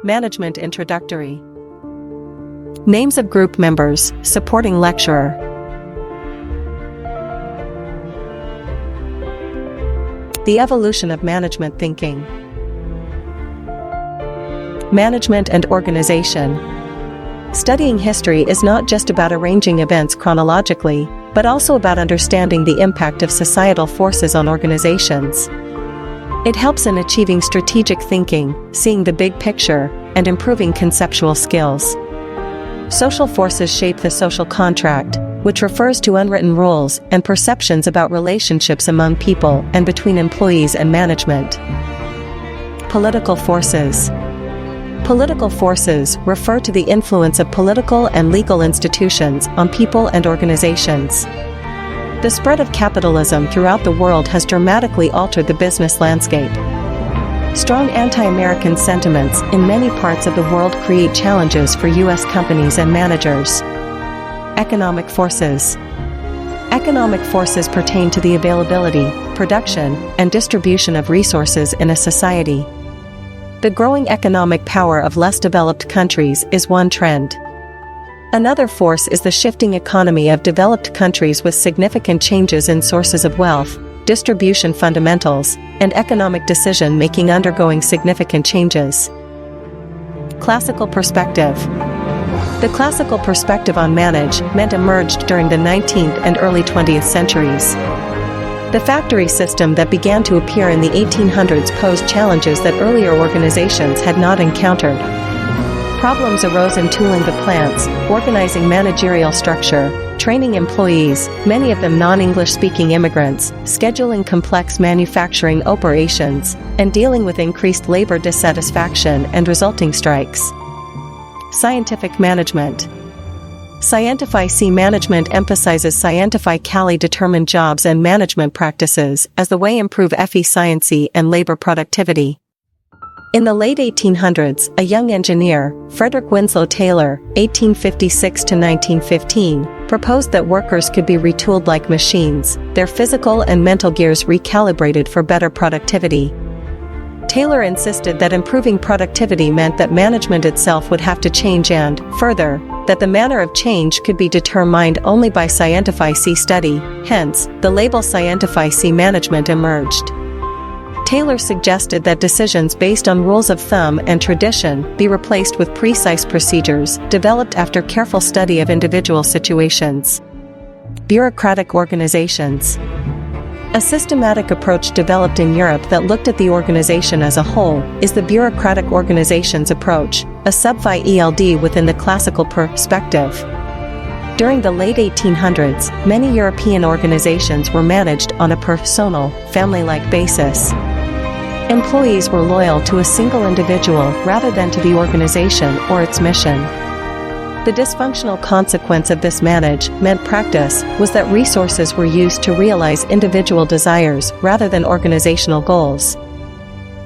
Management Introductory. Names of group members, supporting lecturer. The evolution of management thinking. Management and organization. Studying history is not just about arranging events chronologically, but also about understanding the impact of societal forces on organizations. It helps in achieving strategic thinking, seeing the big picture, and improving conceptual skills. Social forces shape the social contract, which refers to unwritten rules and perceptions about relationships among people and between employees and management. Political forces. Political forces refer to the influence of political and legal institutions on people and organizations. The spread of capitalism throughout the world has dramatically altered the business landscape. Strong anti-American sentiments in many parts of the world create challenges for U.S. companies and managers. Economic forces. Economic forces pertain to the availability, production, and distribution of resources in a society. The growing economic power of less developed countries is one trend. Another force is the shifting economy of developed countries with significant changes in sources of wealth, distribution fundamentals, and economic decision-making undergoing significant changes. Classical perspective. The classical perspective on management emerged during the 19th and early 20th centuries. The factory system that began to appear in the 1800s posed challenges that earlier organizations had not encountered. Problems arose in tooling the plants, organizing managerial structure, training employees, many of them non-English speaking immigrants, scheduling complex manufacturing operations, and dealing with increased labor dissatisfaction and resulting strikes. Scientific management. Scientify management emphasizes scientifically determined jobs and management practices as the way improve efficiency and labor productivity. In the late 1800s, a young engineer, Frederick Winslow Taylor, 1856–1915, proposed that workers could be retooled like machines, their physical and mental gears recalibrated for better productivity. Taylor insisted that improving productivity meant that management itself would have to change and, further, that the manner of change could be determined only by scientific study, hence, the label scientific management emerged. Taylor suggested that decisions based on rules of thumb and tradition be replaced with precise procedures developed after careful study of individual situations. Bureaucratic organizations. A systematic approach developed in Europe that looked at the organization as a whole is the bureaucratic organizations approach, a sub-ELD within the classical perspective. During the late 1800s, many European organizations were managed on a personal, family-like basis. Employees were loyal to a single individual rather than to the organization or its mission. The dysfunctional consequence of this management practice was that resources were used to realize individual desires rather than organizational goals.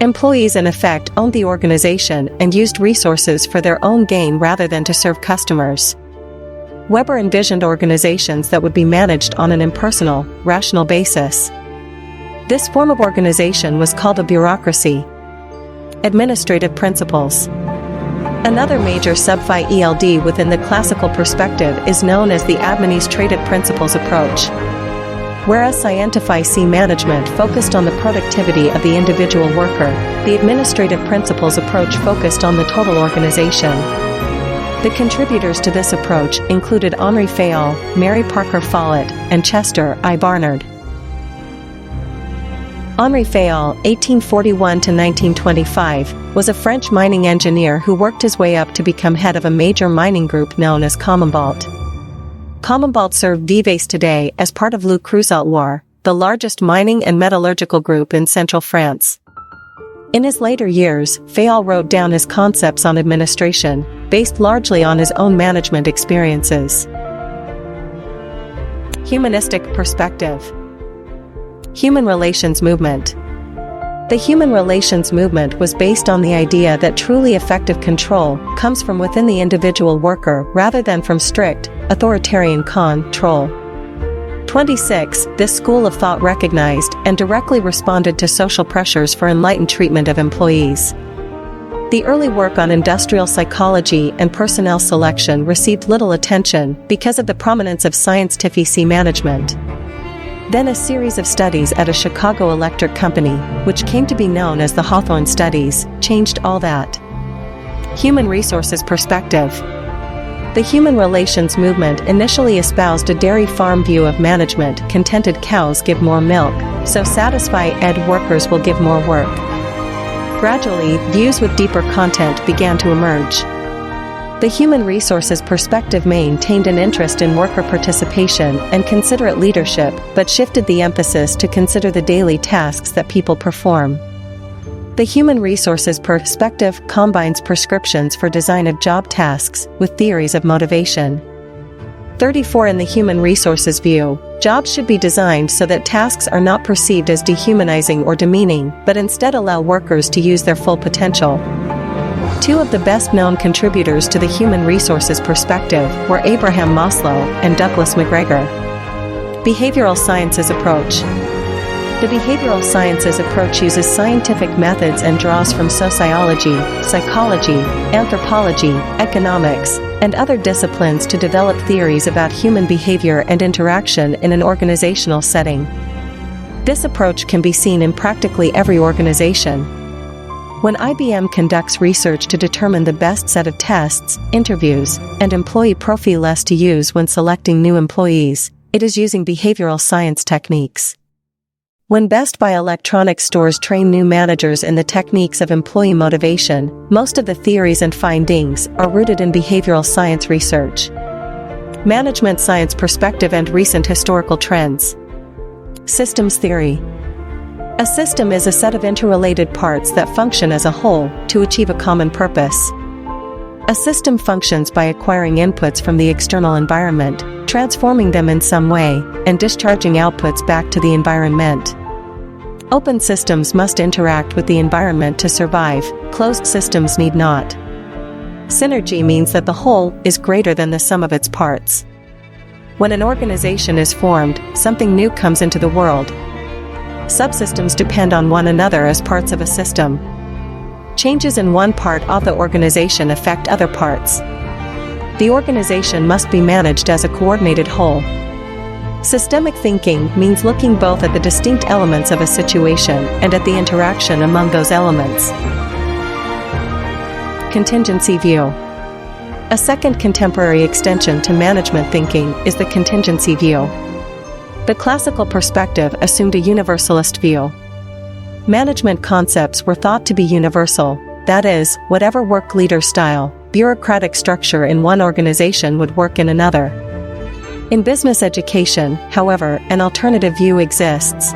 Employees in effect owned the organization and used resources for their own gain rather than to serve customers. Weber envisioned organizations that would be managed on an impersonal, rational basis. This form of organization was called a bureaucracy. Administrative principles. Another major sub-ELD within the classical perspective is known as the administrative principles approach. Whereas scientific management focused on the productivity of the individual worker, the administrative principles approach focused on the total organization. The contributors to this approach included Henri Fayol, Mary Parker Follett, and Chester I. Barnard. Henri Fayol, 1841–1925, was a French mining engineer who worked his way up to become head of a major mining group known as Commonwealth. Commonwealth served Vives today as part of Le Creusot, the largest mining and metallurgical group in central France. In his later years, Fayol wrote down his concepts on administration, based largely on his own management experiences. Humanistic perspective. Human relations movement. The human relations movement was based on the idea that truly effective control comes from within the individual worker rather than from strict, authoritarian control. 26. This school of thought recognized and directly responded to social pressures for enlightened treatment of employees. The early work on industrial psychology and personnel selection received little attention because of the prominence of scientific management. Then a series of studies at a Chicago electric company, which came to be known as the Hawthorne Studies, changed all that. Human resources perspective. The human relations movement initially espoused a dairy farm view of management. Contented cows give more milk, so satisfied workers will give more work. Gradually, views with deeper content began to emerge. The human resources perspective maintained an interest in worker participation and considerate leadership, but shifted the emphasis to consider the daily tasks that people perform. The human resources perspective combines prescriptions for design of job tasks with theories of motivation. 34 In the human resources view, jobs should be designed so that tasks are not perceived as dehumanizing or demeaning, but instead allow workers to use their full potential. Two of the best-known contributors to the human resources perspective were Abraham Maslow and Douglas McGregor. Behavioral sciences approach. The behavioral sciences approach uses scientific methods and draws from sociology, psychology, anthropology, economics, and other disciplines to develop theories about human behavior and interaction in an organizational setting. This approach can be seen in practically every organization. When IBM conducts research to determine the best set of tests, interviews, and employee profiles to use when selecting new employees, it is using behavioral science techniques. When Best Buy electronics stores train new managers in the techniques of employee motivation, most of the theories and findings are rooted in behavioral science research. Management science perspective and recent historical trends. Systems theory. A system is a set of interrelated parts that function as a whole to achieve a common purpose. A system functions by acquiring inputs from the external environment, transforming them in some way, and discharging outputs back to the environment. Open systems must interact with the environment to survive, closed systems need not. Synergy means that the whole is greater than the sum of its parts. When an organization is formed, something new comes into the world. Subsystems depend on one another as parts of a system. Changes in one part of the organization affect other parts. The organization must be managed as a coordinated whole. Systemic thinking means looking both at the distinct elements of a situation and at the interaction among those elements. Contingency view. A second contemporary extension to management thinking is the contingency view. The classical perspective assumed a universalist view. Management concepts were thought to be universal, that is, whatever work leader style, bureaucratic structure in one organization would work in another. In business education, however, an alternative view exists.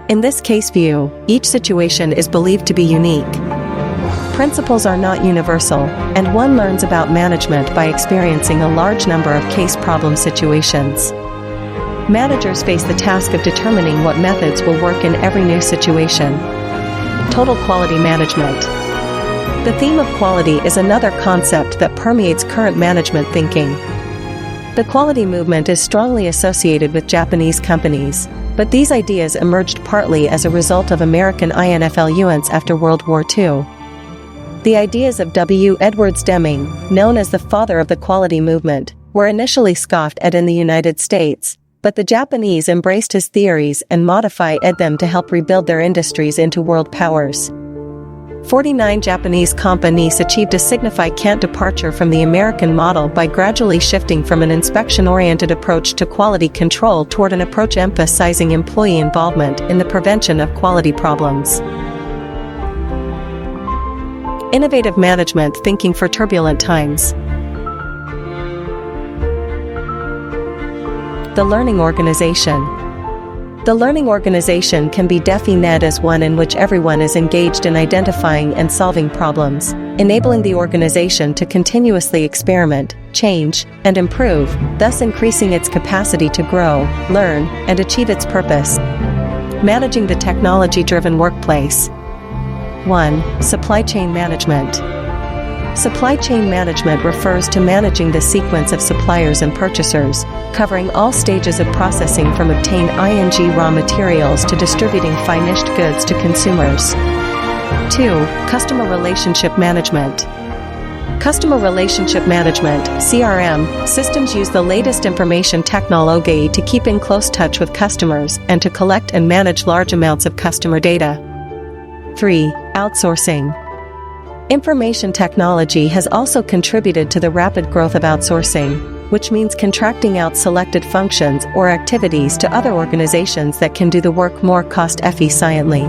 In this case view, each situation is believed to be unique. Principles are not universal, and one learns about management by experiencing a large number of case problem situations. Managers face the task of determining what methods will work in every new situation. Total quality management. The theme of quality is another concept that permeates current management thinking. The quality movement is strongly associated with Japanese companies, but these ideas emerged partly as a result of American influence after World War II. The ideas of W. Edwards Deming, known as the father of the quality movement, were initially scoffed at in the United States, but the Japanese embraced his theories and modified them to help rebuild their industries into world powers. 49 Japanese companies achieved a significant departure from the American model by gradually shifting from an inspection-oriented approach to quality control toward an approach emphasizing employee involvement in the prevention of quality problems. Innovative management thinking for turbulent times. The learning organization. The learning organization can be defined as one in which everyone is engaged in identifying and solving problems, enabling the organization to continuously experiment, change, and improve, thus increasing its capacity to grow, learn, and achieve its purpose. Managing the technology-driven workplace. 1. Supply chain management. Supply chain management refers to managing the sequence of suppliers and purchasers, covering all stages of processing from obtaining raw materials to distributing finished goods to consumers. 2. Customer relationship management. Customer relationship management (CRM) systems use the latest information technology to keep in close touch with customers and to collect and manage large amounts of customer data. 3. Outsourcing. Information technology has also contributed to the rapid growth of outsourcing, which means contracting out selected functions or activities to other organizations that can do the work more cost-efficiently.